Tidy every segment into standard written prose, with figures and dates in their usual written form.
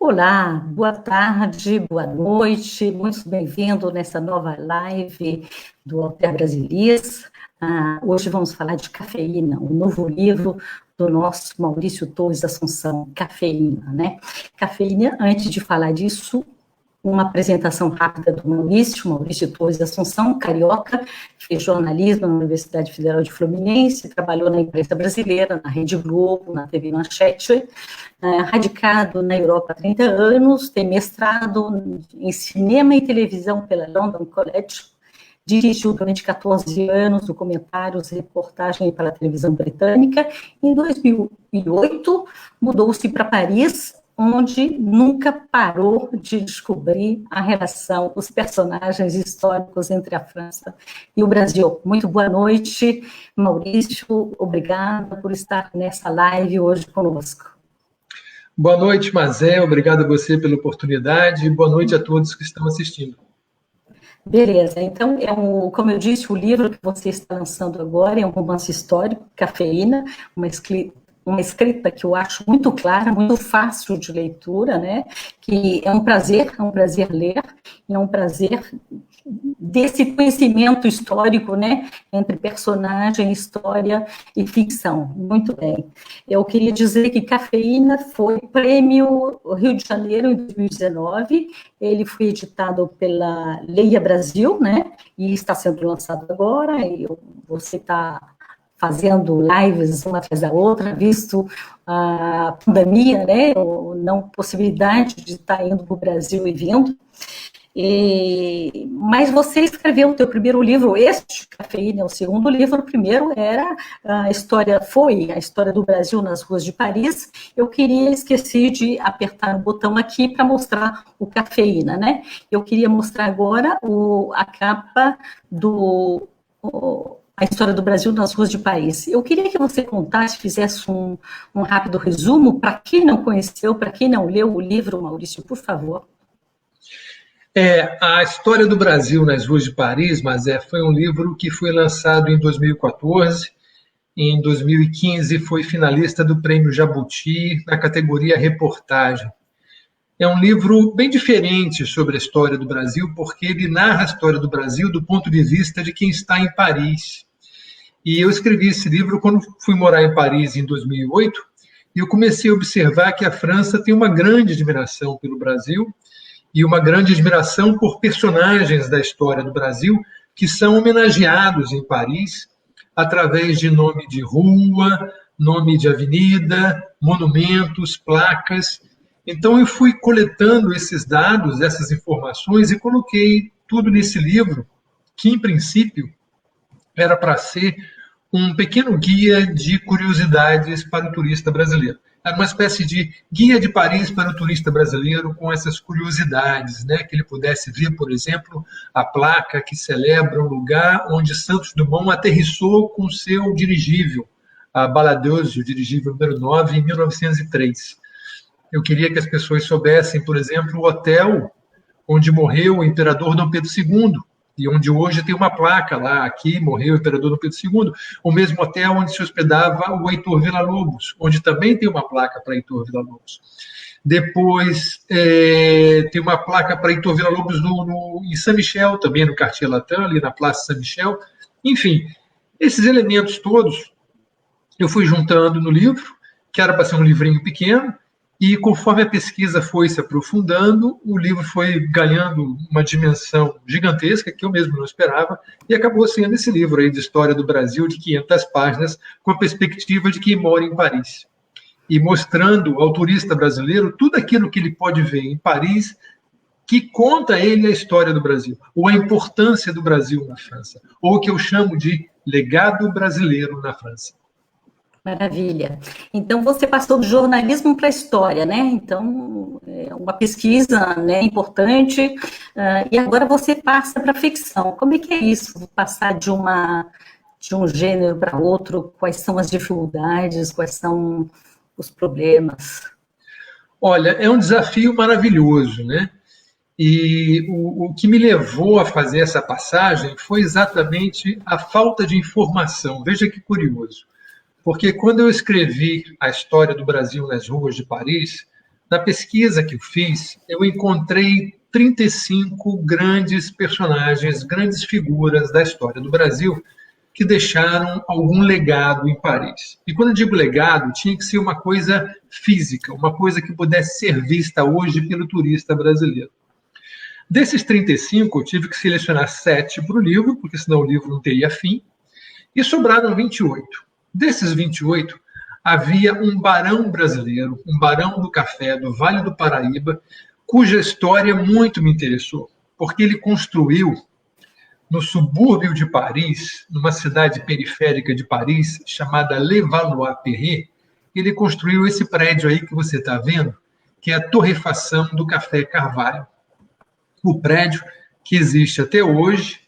Olá, boa tarde, boa noite, muito bem-vindo nessa nova live do Alter Brasilis. Hoje vamos falar de Cafeína, o novo livro do nosso Maurício Torres Assunção, Cafeína, né? Cafeína, antes de falar disso, uma apresentação rápida do Maurício Torres Assunção, carioca, fez jornalismo na Universidade Federal de Fluminense, trabalhou na imprensa brasileira, na Rede Globo, na TV Manchete, radicado na Europa há 30 anos, tem mestrado em cinema e televisão pela London College, dirigiu durante 14 anos documentários e reportagem para a televisão britânica. Em 2008, mudou-se para Paris, onde nunca parou de descobrir a relação, os personagens históricos entre a França e o Brasil. Muito boa noite, Maurício, obrigada por estar nessa live hoje conosco. Boa noite, Mazé, obrigado a você pela oportunidade e boa noite a todos que estão assistindo. Beleza, então, como eu disse, o livro que você está lançando agora é um romance histórico, Cafeína, uma escrita que eu acho muito clara, muito fácil de leitura, né? Que é um prazer ler, é um prazer desse conhecimento histórico, né? Entre personagem, história e ficção. Muito bem. Eu queria dizer que Cafeína foi prêmio Rio de Janeiro em 2019, ele foi editado pela Leia Brasil, né? E está sendo lançado agora, você está fazendo lives uma atrás da outra, visto a pandemia, né, ou não possibilidade de estar indo para o Brasil e vindo. Mas você escreveu o teu primeiro livro, este, Cafeína, é o segundo livro. O primeiro era a história do Brasil nas ruas de Paris. Eu esqueci de apertar o botão aqui para mostrar o Cafeína, né? Eu queria mostrar agora a capa a história do Brasil nas ruas de Paris. Eu queria que você contasse, fizesse um rápido resumo, para quem não conheceu, para quem não leu o livro, Maurício, por favor. A História do Brasil nas Ruas de Paris, foi um livro que foi lançado em 2014, em 2015 foi finalista do Prêmio Jabuti, na categoria reportagem. É um livro bem diferente sobre a história do Brasil, porque ele narra a história do Brasil do ponto de vista de quem está em Paris. E eu escrevi esse livro quando fui morar em Paris em 2008, e eu comecei a observar que a França tem uma grande admiração pelo Brasil e uma grande admiração por personagens da história do Brasil que são homenageados em Paris através de nome de rua, nome de avenida, monumentos, placas. Então eu fui coletando esses dados, essas informações e coloquei tudo nesse livro, que em princípio era para ser um pequeno guia de curiosidades para o turista brasileiro. Era uma espécie de guia de Paris para o turista brasileiro com essas curiosidades, né? Que ele pudesse ver, por exemplo, a placa que celebra o lugar onde Santos Dumont aterrissou com seu dirigível, a Baladeuse, o dirigível número 9, em 1903. Eu queria que as pessoas soubessem, por exemplo, o hotel onde morreu o imperador Dom Pedro II, e onde hoje tem uma placa lá, aqui morreu o imperador Dom Pedro II, o mesmo hotel onde se hospedava o Heitor Villa-Lobos, onde também tem uma placa para Heitor Villa-Lobos. Depois tem uma placa para Heitor Villa-Lobos em Saint-Michel, também no Cartier-Latin, ali na Praça Saint-Michel. Enfim, esses elementos todos eu fui juntando no livro, que era para ser um livrinho pequeno, e conforme a pesquisa foi se aprofundando, o livro foi ganhando uma dimensão gigantesca, que eu mesmo não esperava, e acabou sendo esse livro aí de história do Brasil, de 500 páginas, com a perspectiva de quem mora em Paris. E mostrando ao turista brasileiro tudo aquilo que ele pode ver em Paris, que conta a ele a história do Brasil, ou a importância do Brasil na França, ou o que eu chamo de legado brasileiro na França. Maravilha. Então, você passou do jornalismo para a história, né? Então, é uma pesquisa, né, importante, e agora você passa para a ficção. Como é que é isso, passar de um gênero para outro? Quais são as dificuldades, quais são os problemas? Olha, é um desafio maravilhoso, né? E o que me levou a fazer essa passagem foi exatamente a falta de informação. Veja que curioso. Porque quando eu escrevi a história do Brasil nas ruas de Paris, Na pesquisa que eu fiz, eu encontrei 35 grandes personagens, grandes figuras da história do Brasil que deixaram algum legado em Paris. E quando eu digo legado, tinha que ser uma coisa física, uma coisa que pudesse ser vista hoje pelo turista brasileiro. Desses 35, eu tive que selecionar 7 para o livro, porque senão o livro não teria fim, e sobraram 28. Desses 28, havia um barão brasileiro, um barão do café do Vale do Paraíba, cuja história muito me interessou, porque ele construiu no subúrbio de Paris, numa cidade periférica de Paris, chamada Levallois-Perret, ele construiu esse prédio aí que você está vendo, que é a torrefação do Café Carvalho. O prédio que existe até hoje,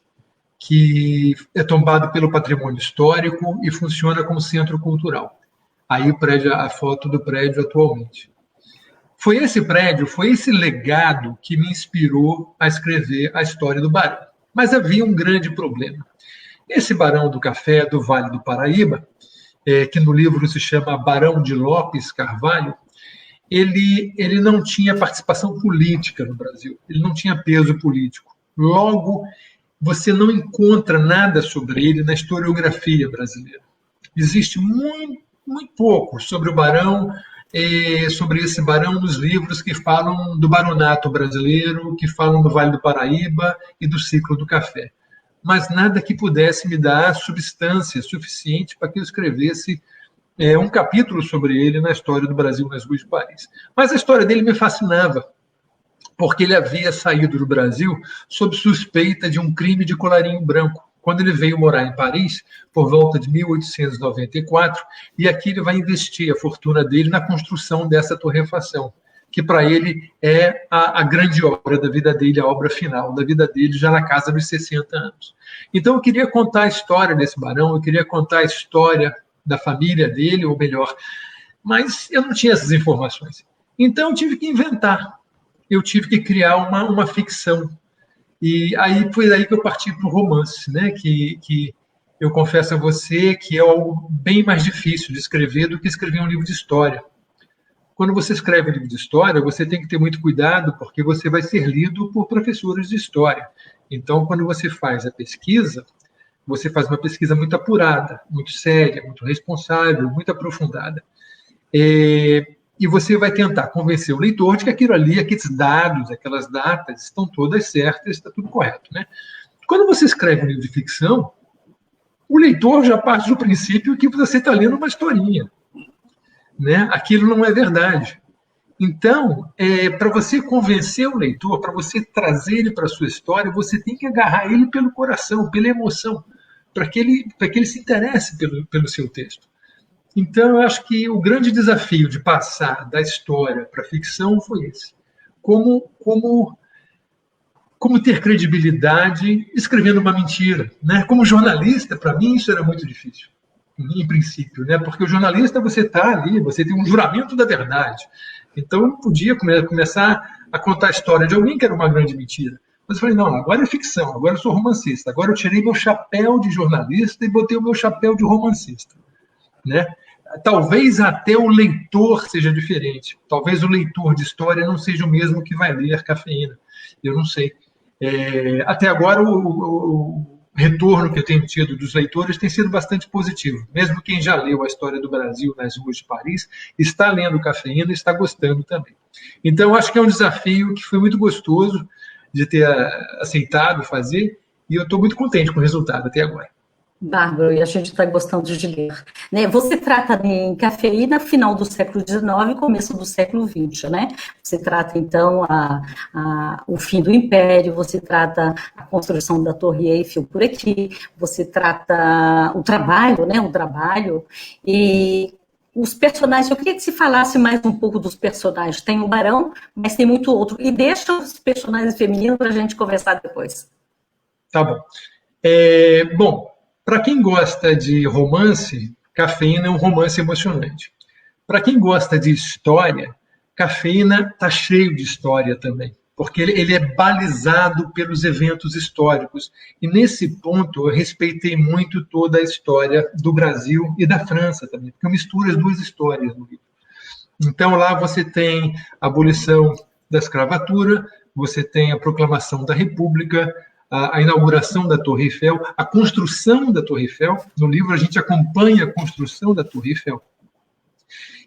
que é tombado pelo patrimônio histórico e funciona como centro cultural. Aí o prédio, a foto do prédio atualmente. Foi esse prédio, foi esse legado que me inspirou a escrever a história do barão. Mas havia um grande problema. Esse barão do café do Vale do Paraíba, que no livro se chama Barão de Lopes Carvalho, ele não tinha participação política no Brasil, ele não tinha peso político. Logo, você não encontra nada sobre ele na historiografia brasileira. Existe muito pouco sobre o barão, sobre esse barão nos livros que falam do baronato brasileiro, que falam do Vale do Paraíba e do ciclo do café. Mas nada que pudesse me dar substância suficiente para que eu escrevesse um capítulo sobre ele na história do Brasil nas ruas de Paris. Mas a história dele me fascinava, porque ele havia saído do Brasil sob suspeita de um crime de colarinho branco, quando ele veio morar em Paris, por volta de 1894, e aqui ele vai investir a fortuna dele na construção dessa torrefação, que para ele é a grande obra da vida dele, a obra final da vida dele, já na casa dos 60 anos. Então eu queria contar a história desse barão, eu queria contar a história da família dele, ou melhor, mas eu não tinha essas informações. Então eu tive que inventar, eu tive que criar uma ficção. E aí foi aí que eu parti para o romance, né? Que eu confesso a você que é algo bem mais difícil de escrever do que escrever um livro de história. Quando você escreve um livro de história, você tem que ter muito cuidado, porque você vai ser lido por professores de história. Então, quando você faz a pesquisa, você faz uma pesquisa muito apurada, muito séria, muito responsável, muito aprofundada. E você vai tentar convencer o leitor de que aquilo ali, aqueles dados, aquelas datas, estão todas certas, está tudo correto, né? Quando você escreve um livro de ficção, o leitor já parte do princípio que você está lendo uma historinha, né? Aquilo não é verdade. Então, para você convencer o leitor, para você trazer ele para a sua história, você tem que agarrar ele pelo coração, pela emoção, para que ele se interesse pelo seu texto. Então, eu acho que o grande desafio de passar da história para a ficção foi esse. Como ter credibilidade escrevendo uma mentira, né? Como jornalista, para mim, isso era muito difícil, em princípio, né? Porque o jornalista, você está ali, você tem um juramento da verdade. Então, eu podia começar a contar a história de alguém que era uma grande mentira. Mas eu falei, não, agora é ficção, agora eu sou romancista. Agora eu tirei meu chapéu de jornalista e botei o meu chapéu de romancista, né? Talvez até o leitor seja diferente. Talvez o leitor de história não seja o mesmo que vai ler Cafeína. Eu não sei. Até agora, o retorno que eu tenho tido dos leitores tem sido bastante positivo. Mesmo quem já leu a história do Brasil nas ruas de Paris, está lendo Cafeína e está gostando também. Então, acho que é um desafio que foi muito gostoso de ter aceitado fazer, e eu estou muito contente com o resultado até agora. Bárbaro, e a gente está gostando de ler. Né? Você trata em Cafeína final do século XIX e começo do século XX, né? Você trata, então, o fim do Império, você trata a construção da Torre Eiffel por aqui, você trata o trabalho, né? O trabalho, e os personagens, eu queria que se falasse mais um pouco dos personagens. Tem o Barão, mas tem muito outro. E deixa os personagens femininos para a gente conversar depois. Tá bom. Bom, para quem gosta de romance, Cafeína é um romance emocionante. Para quem gosta de história, Cafeína está cheio de história também, porque ele é balizado pelos eventos históricos. E nesse ponto eu respeitei muito toda a história do Brasil e da França também, porque eu misturo as duas histórias no livro. Então, lá você tem a abolição da escravatura, você tem a proclamação da República, a inauguração da Torre Eiffel, a construção da Torre Eiffel. No livro a gente acompanha a construção da Torre Eiffel.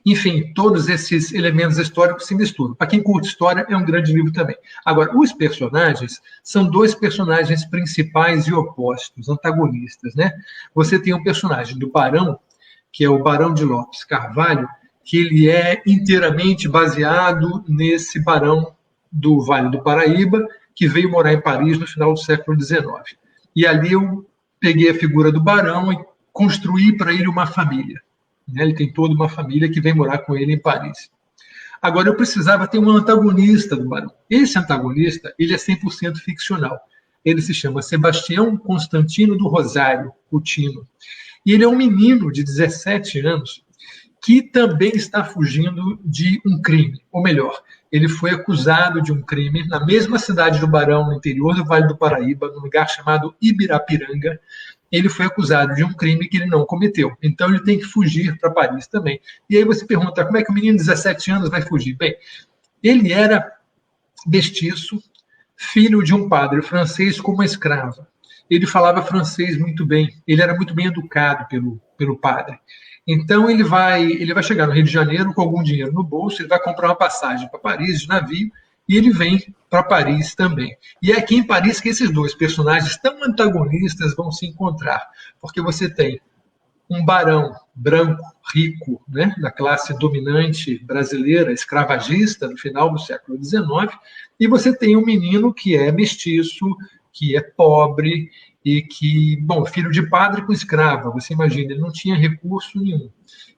Enfim, todos esses elementos históricos se misturam. Para quem curte história, é um grande livro também. Agora, os personagens são dois personagens principais e opostos, antagonistas, né? Você tem um personagem do Barão, que é o Barão de Lopes Carvalho, que ele é inteiramente baseado nesse barão do Vale do Paraíba, que veio morar em Paris no final do século XIX. E ali eu peguei a figura do barão e construí para ele uma família. Ele tem toda uma família que vem morar com ele em Paris. Agora, eu precisava ter um antagonista do barão. Esse antagonista, ele é 100% ficcional. Ele se chama Sebastião Constantino do Rosário, o Tino. E ele é um menino de 17 anos que também está fugindo de um crime. Ou melhor, ele foi acusado de um crime na mesma cidade do Barão, no interior do Vale do Paraíba, num lugar chamado Ibirapiranga. Ele foi acusado de um crime que ele não cometeu. Então, ele tem que fugir para Paris também. E aí você pergunta, como é que um menino de 17 anos vai fugir? Bem, ele era mestiço, filho de um padre francês com uma escrava. Ele falava francês muito bem, ele era muito bem educado pelo padre. Então, ele vai chegar no Rio de Janeiro com algum dinheiro no bolso, ele vai comprar uma passagem para Paris de navio, e ele vem para Paris também. E é aqui em Paris que esses dois personagens tão antagonistas vão se encontrar, porque você tem um barão branco, rico, né, da classe dominante brasileira, escravagista, no final do século XIX, e você tem um menino que é mestiço, que é pobre, e que, bom, filho de padre com escrava, você imagina, ele não tinha recurso nenhum.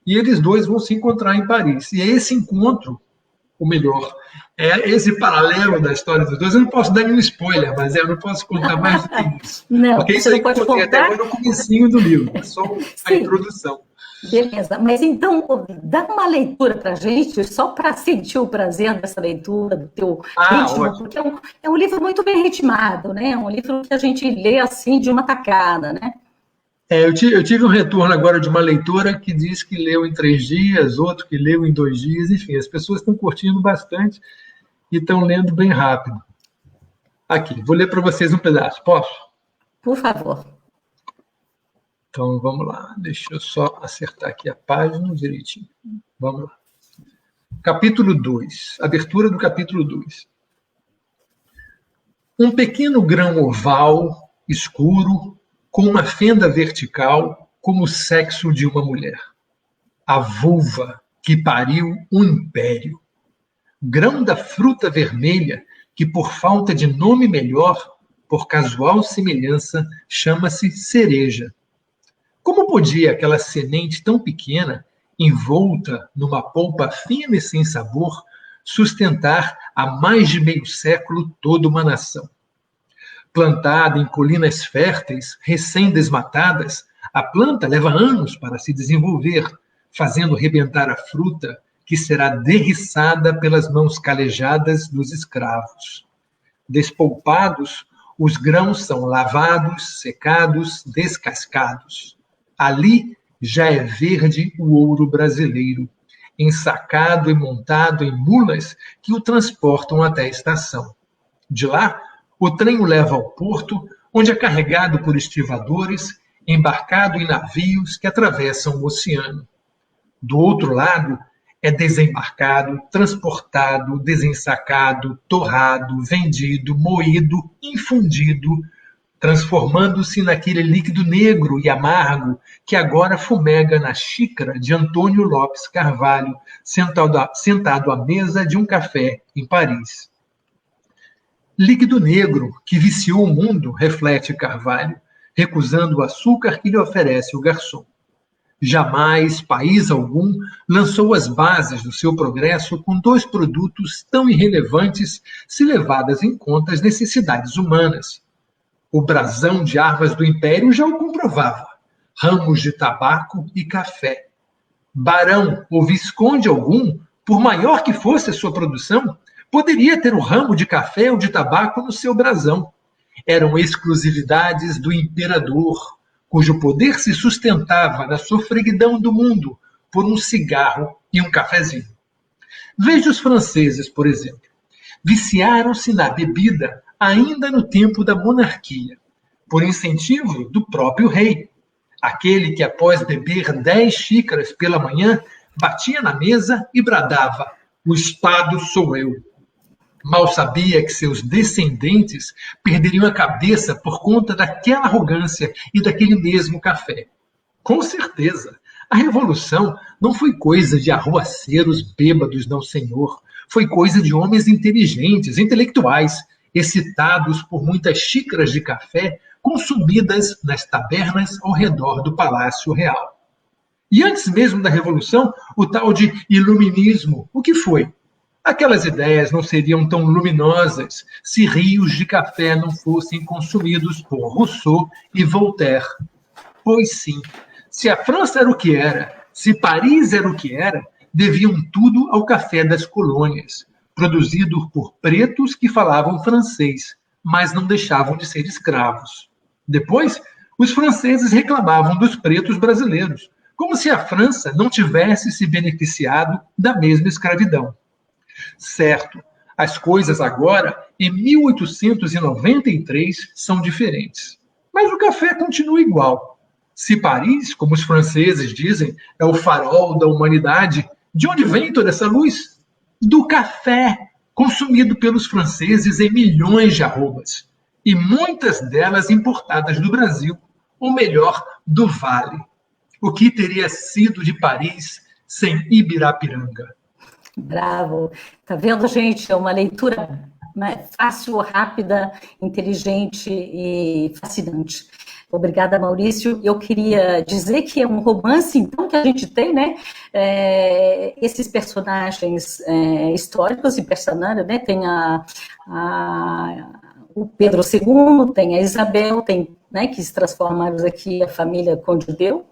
E eles dois vão se encontrar em Paris. E é esse encontro, ou melhor, é esse paralelo da história dos dois. Eu não posso dar nenhum spoiler, mas eu não posso contar mais do que isso. Não, porque isso aí que eu contei até agora no comecinho do livro, só a introdução. Beleza, mas então dá uma leitura para a gente, só para sentir o prazer dessa leitura, do teu ritmo, ótimo. Porque é um livro muito bem ritmado, né? É um livro que a gente lê assim de uma tacada, né? Eu tive um retorno agora de uma leitora que diz que leu em 3 dias, outro que leu em 2 dias, enfim, as pessoas estão curtindo bastante e estão lendo bem rápido. Aqui, vou ler para vocês um pedaço, posso? Por favor. Então, vamos lá. Deixa eu só acertar aqui a página direitinho. Vamos lá. Capítulo 2. Abertura do capítulo 2. Um pequeno grão oval, escuro, com uma fenda vertical, como o sexo de uma mulher. A vulva que pariu um império. Grão da fruta vermelha, que por falta de nome melhor, por casual semelhança, chama-se cereja. Como podia aquela semente tão pequena, envolta numa polpa fina e sem sabor, sustentar há mais de meio século toda uma nação? Plantada em colinas férteis, recém-desmatadas, a planta leva anos para se desenvolver, fazendo rebentar a fruta, que será derriçada pelas mãos calejadas dos escravos. Despolpados, os grãos são lavados, secados, descascados. Ali já é verde o ouro brasileiro, ensacado e montado em mulas que o transportam até a estação. De lá, o trem o leva ao porto, onde é carregado por estivadores, embarcado em navios que atravessam o oceano. Do outro lado, é desembarcado, transportado, desensacado, torrado, vendido, moído, infundido, transformando-se naquele líquido negro e amargo que agora fumega na xícara de Antônio Lopes Carvalho, sentado à mesa de um café em Paris. Líquido negro que viciou o mundo, reflete Carvalho, recusando o açúcar que lhe oferece o garçom. Jamais país algum lançou as bases do seu progresso com 2 produtos tão irrelevantes se levadas em conta as necessidades humanas. O brasão de armas do Império já o comprovava. Ramos de tabaco e café. Barão ou visconde algum, por maior que fosse a sua produção, poderia ter um ramo de café ou de tabaco no seu brasão. Eram exclusividades do imperador, cujo poder se sustentava na sofreguidão do mundo por um cigarro e um cafezinho. Veja os franceses, por exemplo. Viciaram-se na bebida ainda no tempo da monarquia, por incentivo do próprio rei, aquele que, após beber 10 xícaras pela manhã, batia na mesa e bradava: "O Estado sou eu." Mal sabia que seus descendentes perderiam a cabeça por conta daquela arrogância e daquele mesmo café. Com certeza, a revolução não foi coisa de arruaceiros bêbados, não, senhor. Foi coisa de homens inteligentes, intelectuais, excitados por muitas xícaras de café consumidas nas tabernas ao redor do Palácio Real. E antes mesmo da Revolução, o tal de iluminismo, o que foi? Aquelas ideias não seriam tão luminosas se rios de café não fossem consumidos por Rousseau e Voltaire. Pois sim, se a França era o que era, se Paris era o que era, deviam tudo ao café das colônias, produzido por pretos que falavam francês, mas não deixavam de ser escravos. Depois, os franceses reclamavam dos pretos brasileiros, como se a França não tivesse se beneficiado da mesma escravidão. Certo, as coisas agora, em 1893, são diferentes. Mas o café continua igual. Se Paris, como os franceses dizem, é o farol da humanidade, de onde vem toda essa luz? Do café, consumido pelos franceses em milhões de arrobas, e muitas delas importadas do Brasil, ou melhor, do Vale. O que teria sido de Paris sem Ibirapiranga? Bravo. Tá vendo, gente? É uma leitura, né, fácil, rápida, inteligente e fascinante. Obrigada, Maurício. Eu queria dizer que é um romance, então, que a gente tem, né? Esses personagens históricos e personagens, né? Tem o Pedro II, tem a Isabel, tem, né, que se transformaram aqui a família Conde Deu.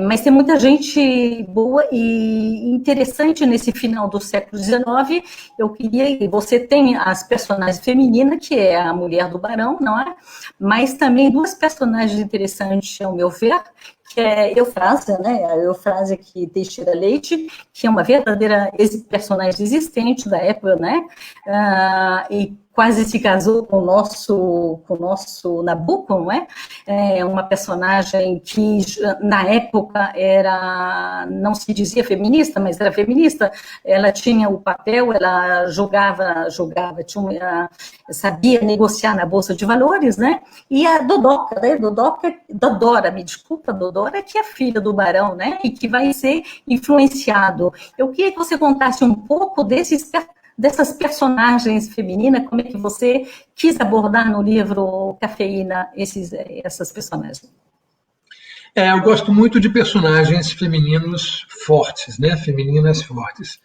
Mas tem muita gente boa e interessante nesse final do século XIX. Eu queria, você tem as personagens femininas, que é a mulher do barão, não é? Mas também duas personagens interessantes, ao meu ver, que é Eufrásia, né? A Eufrásia que Teixeira Leite, que é uma verdadeira personagem existente da época, né? E quase se casou com o nosso Nabucco, não é? É uma personagem que na época não se dizia feminista, mas era feminista. Ela tinha o papel, ela jogava, sabia negociar na Bolsa de Valores, né? E a Dodoca, né? Dodora, me desculpa, Dodora, que é filha do barão, né? E que vai ser influenciado. Eu queria que você contasse um pouco dessas personagens femininas, como é que você quis abordar no livro Cafeína essas personagens? Eu gosto muito de personagens femininos fortes, né? Femininas fortes.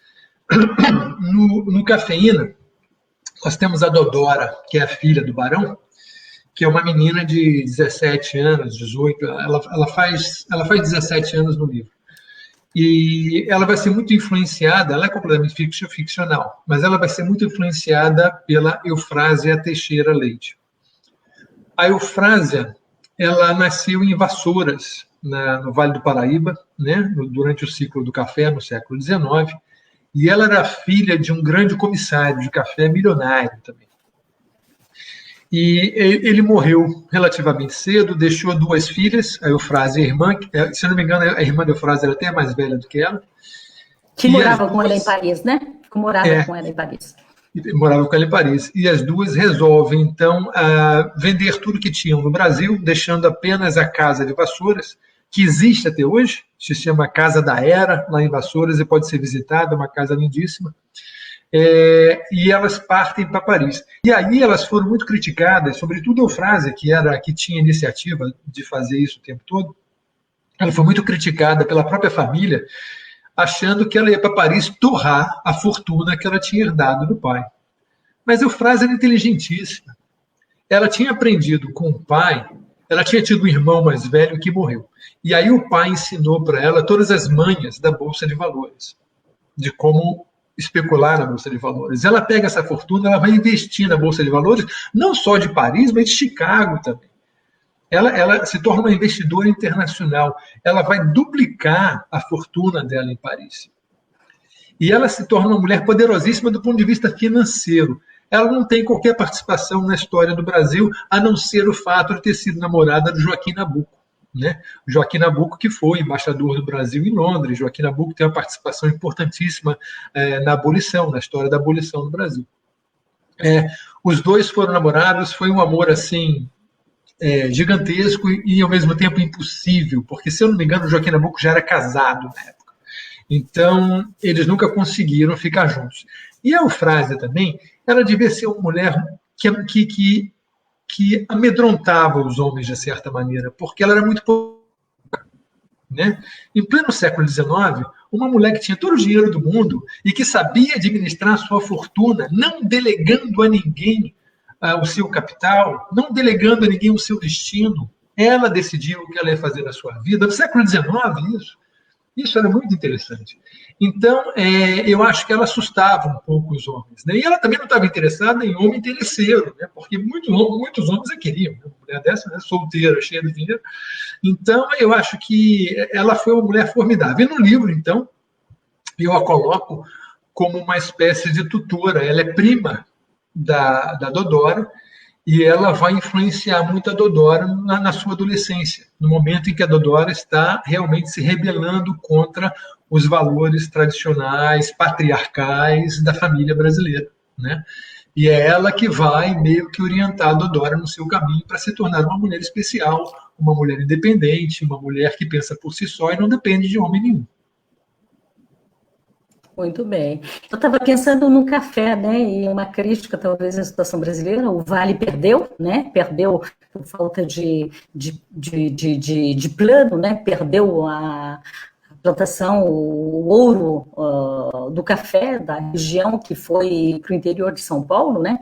No Cafeína, nós temos a Dodora, que é a filha do barão, que é uma menina de 17 anos, 18, ela faz 17 anos no livro. E ela vai ser muito influenciada, ela é completamente ficcional, mas ela vai ser muito influenciada pela Eufrásia Teixeira Leite. A Eufrásia, ela nasceu em Vassouras, no Vale do Paraíba, né, durante o ciclo do café, no século XIX, e ela era filha de um grande comissário de café milionário também. E ele morreu relativamente cedo, deixou duas filhas, a Eufrásia e a irmã, se não me engano, a irmã da Eufrásia era até mais velha do que ela. Que morava com ela em Paris, né? Que morava com ela em Paris. Morava com ela em Paris. E as duas resolvem, então, vender tudo que tinham no Brasil, deixando apenas a Casa de Vassouras, que existe até hoje, se chama Casa da Era, lá em Vassouras, e pode ser visitada, é uma casa lindíssima. E elas partem para Paris. E aí elas foram muito criticadas, sobretudo a Eufrásia, que tinha iniciativa de fazer isso o tempo todo. Ela foi muito criticada pela própria família, achando que ela ia para Paris torrar a fortuna que ela tinha herdado do pai. Mas a Eufrásia era inteligentíssima. Ela tinha aprendido com o pai, ela tinha tido um irmão mais velho que morreu. E aí o pai ensinou para ela todas as manhas da Bolsa de Valores, de como especular na Bolsa de Valores. Ela pega essa fortuna, ela vai investir na Bolsa de Valores, não só de Paris, mas de Chicago também. Ela se torna uma investidora internacional. Ela vai duplicar a fortuna dela em Paris. E ela se torna uma mulher poderosíssima do ponto de vista financeiro. Ela não tem qualquer participação na história do Brasil, a não ser o fato de ter sido namorada do Joaquim Nabuco. Né? Joaquim Nabuco, que foi embaixador do Brasil em Londres. Joaquim Nabuco tem uma participação importantíssima na abolição, na história da abolição no Brasil. Os dois foram namorados, foi um amor assim gigantesco e ao mesmo tempo impossível, porque, se eu não me engano, o Joaquim Nabuco já era casado na época. Então, eles nunca conseguiram ficar juntos. E a Eufrásia também, ela devia ser uma mulher que amedrontava os homens de certa maneira, porque ela era muito pouca, né? Em pleno século XIX, uma mulher que tinha todo o dinheiro do mundo e que sabia administrar sua fortuna, não delegando a ninguém o seu capital, não delegando a ninguém o seu destino, ela decidiu o que ela ia fazer na sua vida. No século XIX, isso era muito interessante. Então, eu acho que ela assustava um pouco os homens. Né? E ela também não estava interessada em homem interesseiro, né? Porque muitos homens a queriam. Né? Uma mulher dessa, né? Solteira, cheia de dinheiro. Então, eu acho que ela foi uma mulher formidável. E no livro, então, eu a coloco como uma espécie de tutora. Ela é prima da Dodora, e ela vai influenciar muito a Dodora na sua adolescência, no momento em que a Dodora está realmente se rebelando contra os valores tradicionais, patriarcais da família brasileira. Né? E é ela que vai meio que orientar a Dodora no seu caminho para se tornar uma mulher especial, uma mulher independente, uma mulher que pensa por si só e não depende de homem nenhum. Muito bem. Eu estava pensando no café, né? E uma crítica, talvez, à situação brasileira. O Vale perdeu, né? Perdeu por falta de plano, né? Perdeu a plantação, o ouro do café da região que foi para o interior de São Paulo, né?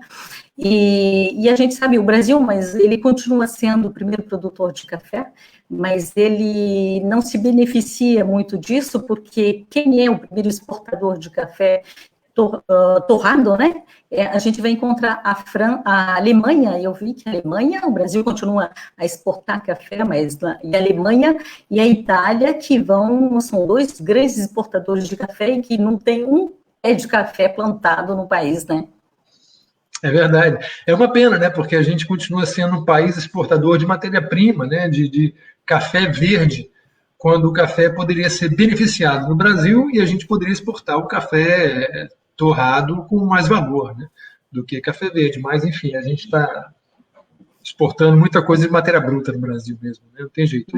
E a gente sabe, o Brasil, mas ele continua sendo o primeiro produtor de café, mas ele não se beneficia muito disso, porque quem é o primeiro exportador de café torrado, né? A gente vai encontrar a Alemanha. Eu vi que a Alemanha, o Brasil continua a exportar café, mas e a Alemanha e a Itália, que são dois grandes exportadores de café e que não tem um pé de café plantado no país, né? É verdade. É uma pena, né? Porque a gente continua sendo um país exportador de matéria-prima, né? De café verde, quando o café poderia ser beneficiado no Brasil e a gente poderia exportar o café torrado com mais valor, né? Do que café verde. Mas, enfim, a gente está exportando muita coisa de matéria bruta no Brasil mesmo, né? Não tem jeito.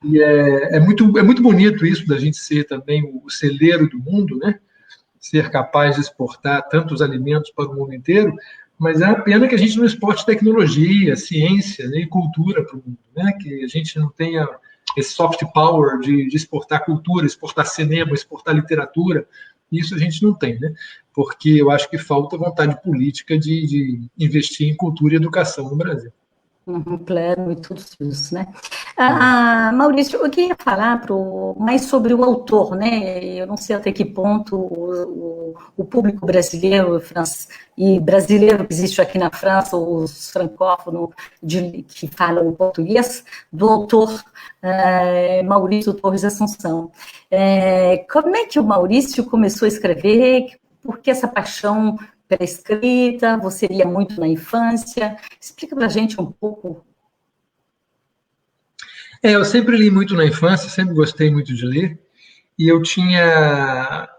E é muito bonito isso da gente ser também o celeiro do mundo, né? Ser capaz de exportar tantos alimentos para o mundo inteiro, mas é a pena que a gente não exporte tecnologia, ciência, né, e cultura para o mundo, né? Que a gente não tenha esse soft power de exportar cultura, exportar cinema, exportar literatura. Isso a gente não tem, né? Porque eu acho que falta vontade política de investir em cultura e educação no Brasil. Plano e tudo isso, né? Maurício, eu queria falar mais sobre o autor, né? Eu não sei até que ponto o público brasileiro e brasileiro que existe aqui na França, os francófonos que falam português, do autor Maurício Torres Assunção. Como é que o Maurício começou a escrever? Por que essa paixão pela escrita? Você lia muito na infância? Explica para a gente um pouco. Eu sempre li muito na infância, sempre gostei muito de ler, e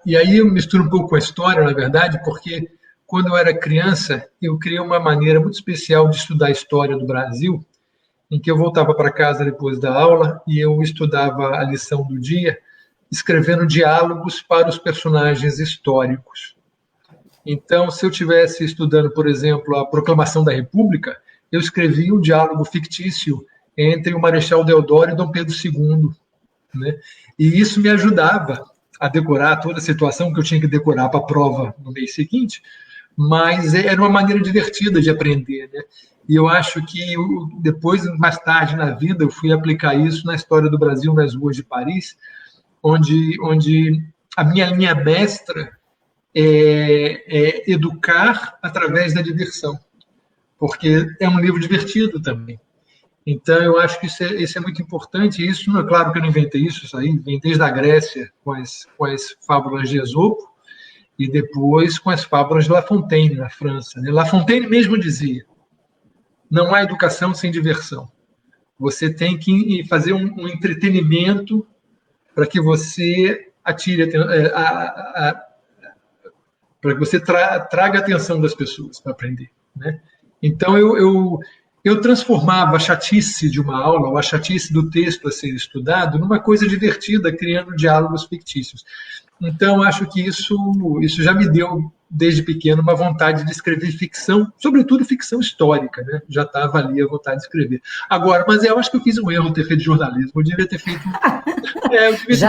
e aí eu misturo um pouco com a história, na verdade, porque quando eu era criança, eu criei uma maneira muito especial de estudar a história do Brasil, em que eu voltava para casa depois da aula e eu estudava a lição do dia, escrevendo diálogos para os personagens históricos. Então, se eu estivesse estudando, por exemplo, a Proclamação da República, eu escrevia um diálogo fictício entre o Marechal Deodoro e Dom Pedro II. Né? E isso me ajudava a decorar toda a situação que eu tinha que decorar para a prova no mês seguinte, mas era uma maneira divertida de aprender. Né? E eu acho que depois, mais tarde na vida, eu fui aplicar isso na história do Brasil nas ruas de Paris, onde a minha linha mestra é educar através da diversão, porque é um livro divertido também. Então, eu acho que isso é muito importante. Isso, é claro que eu não inventei isso aí vem desde a Grécia, com as fábulas de Esopo, e depois com as fábulas de La Fontaine, na França. Né? La Fontaine mesmo dizia: não há educação sem diversão. Você tem que fazer um entretenimento para que você atire para que você traga a atenção das pessoas para aprender. Né? Então, eu transformava a chatice de uma aula, ou a chatice do texto a ser estudado, numa coisa divertida, criando diálogos fictícios. Então, acho que isso já me deu, desde pequeno, uma vontade de escrever ficção, sobretudo ficção histórica. Né? Já estava ali a vontade de escrever. Agora, mas eu acho que eu fiz um erro ter feito jornalismo. Eu devia ter feito letras.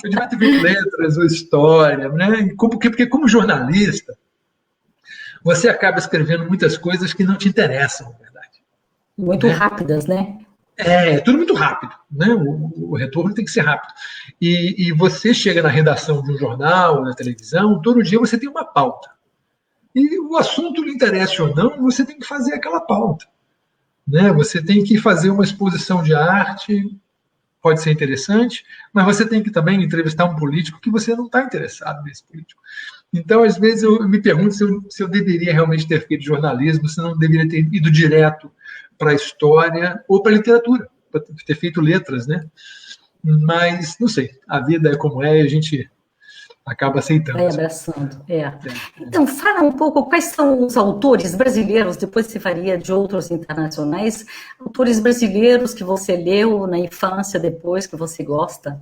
Eu devia ter feito letras ou história. Né? Porque como jornalista, você acaba escrevendo muitas coisas que não te interessam, na verdade. Muito rápidas, né? É tudo muito rápido, né? O retorno tem que ser rápido. E você chega na redação de um jornal, na televisão, todo dia você tem uma pauta. E o assunto lhe interessa ou não, você tem que fazer aquela pauta. Né? Você tem que fazer uma exposição de arte, pode ser interessante, mas você tem que também entrevistar um político que você não está interessado nesse político. Então, às vezes, eu me pergunto se eu deveria realmente ter feito jornalismo, se não deveria ter ido direto para a história ou para a literatura, para ter feito letras, né? Mas, não sei, a vida é como é e a gente acaba aceitando. Vai abraçando, Então, fala um pouco quais são os autores brasileiros, depois você faria de outros internacionais, autores brasileiros que você leu na infância, depois que você gosta?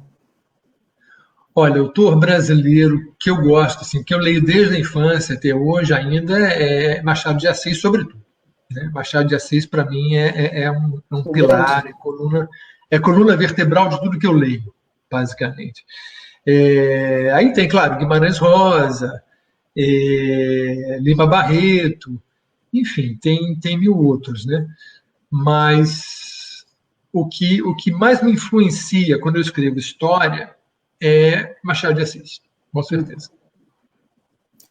Olha, autor brasileiro que eu gosto, assim, que eu leio desde a infância até hoje ainda, é Machado de Assis, sobretudo. Né? Machado de Assis, para mim, é um pilar, é coluna vertebral de tudo que eu leio, basicamente. Aí tem, claro, Guimarães Rosa, Lima Barreto, enfim, tem mil outros, né? Mas o que mais me influencia quando eu escrevo história é Machado de Assis, com certeza.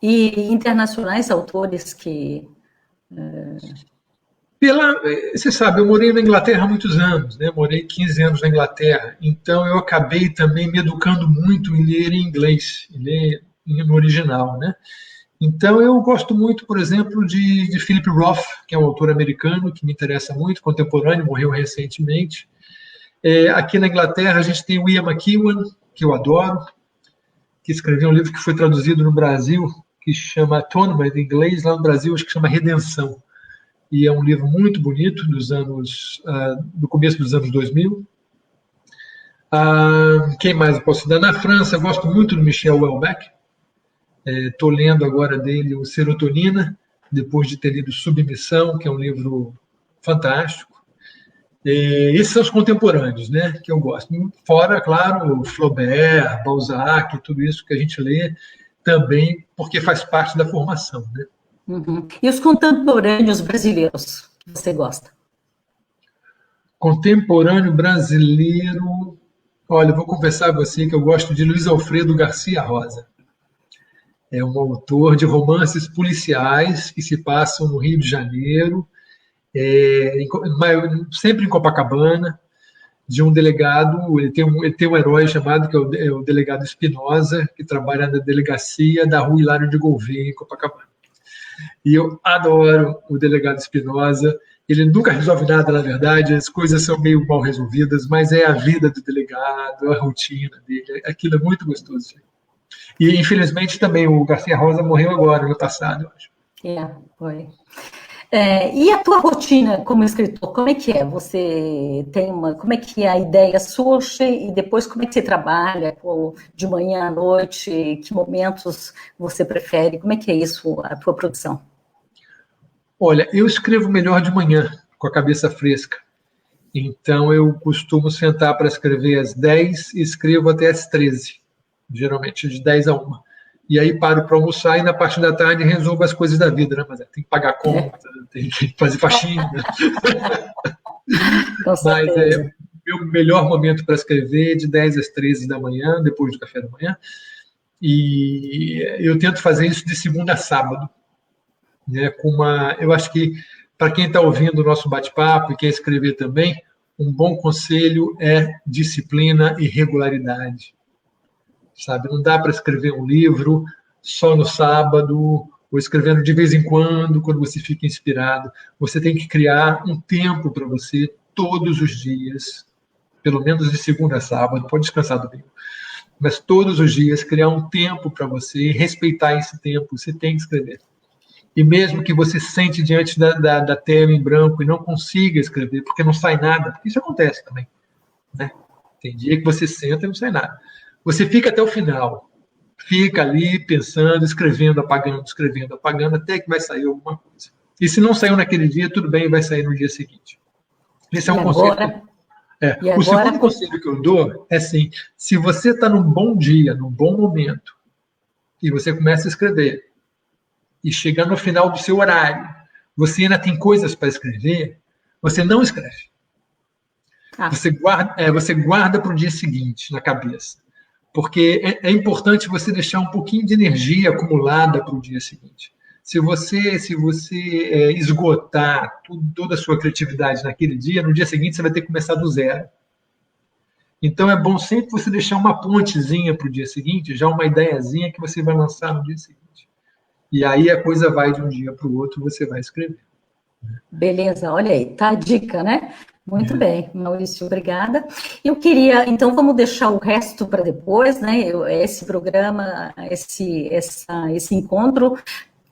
E internacionais, autores que... Você sabe, eu morei na Inglaterra há muitos anos, né? Morei 15 anos na Inglaterra, então eu acabei também me educando muito em ler em inglês, em ler no original, né? Então eu gosto muito, por exemplo, de Philip Roth, que é um autor americano que me interessa muito, contemporâneo, morreu recentemente. Aqui na Inglaterra a gente tem o Ian McEwan, que eu adoro, que escreveu um livro que foi traduzido no Brasil, que chama Atonement, em inglês, lá no Brasil acho que chama Redenção. E é um livro muito bonito, do começo dos anos 2000. Quem mais eu posso dar? Na França, eu gosto muito do Michel Houellebecq. Estou lendo agora dele o Serotonina, depois de ter lido Submissão, que é um livro fantástico. Esses são os contemporâneos, né, que eu gosto. Fora, claro, Flaubert, Balzac, tudo isso que a gente lê também, porque faz parte da formação, né? Uhum. E os contemporâneos brasileiros que você gosta? Contemporâneo brasileiro... Olha, vou confessar a você que eu gosto de Luiz Alfredo Garcia Rosa. É um autor de romances policiais que se passam no Rio de Janeiro, sempre em Copacabana, de um delegado. Ele tem um herói chamado, que é o delegado Espinosa, que trabalha na delegacia da Rua Hilário de Gouveia, em Copacabana. E eu adoro o delegado Espinosa. Ele nunca resolve nada, na verdade, as coisas são meio mal resolvidas, mas é a vida do delegado, a rotina dele, aquilo é muito gostoso. E, infelizmente, também o Garcia Rosa morreu agora, no passado, eu acho. Foi. E a tua rotina como escritor, como é que é? Você tem como é que a ideia surge e depois como é que você trabalha? De manhã à noite, que momentos você prefere? Como é que é isso, a tua produção? Olha, eu escrevo melhor de manhã, com a cabeça fresca. Então, eu costumo sentar para escrever às 10 e escrevo até às 13, geralmente de 10 a 1. E aí paro para almoçar e na parte da tarde resolvo as coisas da vida, né? Mas tem que pagar conta, tem que fazer faxina. Mas meu melhor momento para escrever é de 10 às 13 da manhã, depois do café da manhã. E eu tento fazer isso de segunda a sábado. Né? Eu acho que, para quem está ouvindo o nosso bate-papo e quer escrever também, um bom conselho é disciplina e regularidade. sabe? Não dá para escrever um livro só no sábado, ou escrevendo de vez em quando você fica inspirado. Você tem que criar um tempo para você todos os dias, pelo menos de segunda a sábado, pode descansar domingo, mas todos os dias criar um tempo para você, respeitar esse tempo, você tem que escrever. E mesmo que você sente diante da tela em branco e não consiga escrever, porque não sai nada, porque isso acontece também, né? Tem dia que você senta e não sai nada. Você fica até o final, fica ali pensando, escrevendo, apagando, até que vai sair alguma coisa. E se não saiu naquele dia, tudo bem, vai sair no dia seguinte. Esse é um conselho. O segundo conselho que eu dou é assim: se você está num bom dia, num bom momento, e você começa a escrever, e chegar no final do seu horário, você ainda tem coisas para escrever, você não escreve. Você guarda para o dia seguinte na cabeça. Porque é importante você deixar um pouquinho de energia acumulada para o dia seguinte. Se você esgotar toda a sua criatividade naquele dia, no dia seguinte você vai ter que começar do zero. Então é bom sempre você deixar uma pontezinha para o dia seguinte, já uma ideiazinha que você vai lançar no dia seguinte. E aí a coisa vai de um dia para o outro, você vai escrever. Beleza, olha aí, tá a dica, né? Muito bem, Maurício, obrigada. Eu queria, então, vamos deixar o resto para depois, né? Esse programa, esse encontro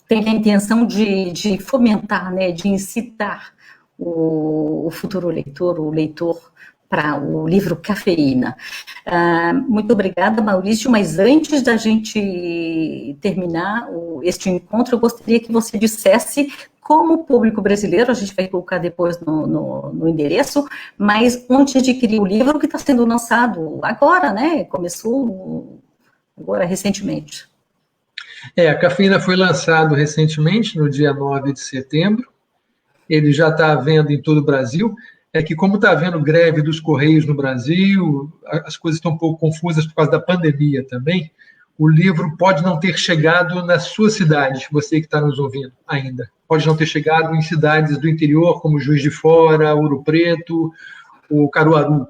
tem a intenção de fomentar, né? De incitar o futuro leitor, o leitor, para o livro Cafeína. Muito obrigada, Maurício, mas antes da gente terminar este encontro, eu gostaria que você dissesse como público brasileiro, a gente vai colocar depois no endereço, mas onde adquirir o livro que está sendo lançado agora, né? Começou agora, recentemente. A Cafeína foi lançado recentemente, no dia 9 de setembro. Ele já está à venda em todo o Brasil. É que, como está havendo greve dos Correios no Brasil, as coisas estão um pouco confusas por causa da pandemia também. O livro pode não ter chegado na sua cidade, você que está nos ouvindo ainda. Pode não ter chegado em cidades do interior, como Juiz de Fora, Ouro Preto, ou Caruaru,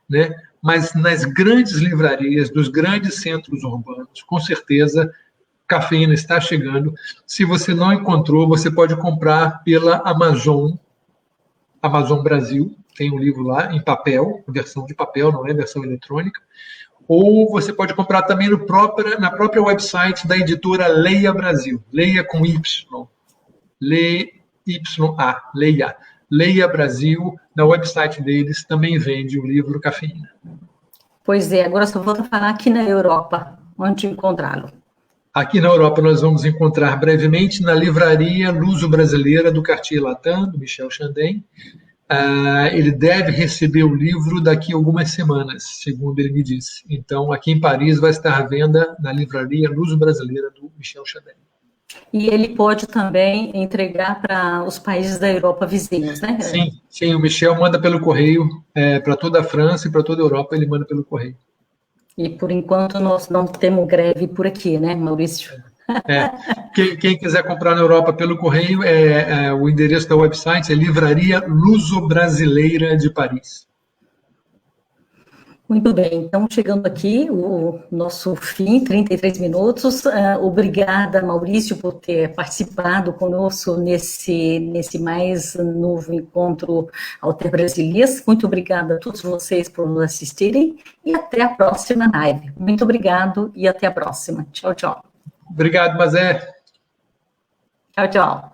né? Mas nas grandes livrarias, dos grandes centros urbanos, com certeza, Cafeína está chegando. Se você não encontrou, você pode comprar pela Amazon Brasil, tem um livro lá em papel, versão de papel, não é versão eletrônica. Ou você pode comprar também na própria website da editora Leia Brasil, Leia com Y, Leia. Leia Brasil, na website deles, também vende o livro Cafeína. Pois é, agora só volto a falar aqui na Europa, onde encontrá-lo. Aqui na Europa nós vamos encontrar brevemente na livraria Luso-Brasileira do Cartier Latin, do Michel Chandon. Ele deve receber o livro daqui a algumas semanas, segundo ele me disse. Então, aqui em Paris vai estar à venda na livraria Luso-Brasileira do Michel Chandon. E ele pode também entregar para os países da Europa vizinhos, né? Sim, o Michel manda pelo correio para toda a França e para toda a Europa, ele manda pelo correio. E, por enquanto, nós não temos greve por aqui, né, Maurício? Quem quiser comprar na Europa pelo correio, o endereço da website é Livraria Luso-Brasileira de Paris. Muito bem, então chegando aqui o nosso fim, 33 minutos. Obrigada, Maurício, por ter participado conosco nesse mais novo encontro Alter Brasilis. Muito obrigada a todos vocês por nos assistirem e até a próxima live. Muito obrigado e até a próxima. Tchau, tchau. Obrigado, Mazé. Tchau, tchau.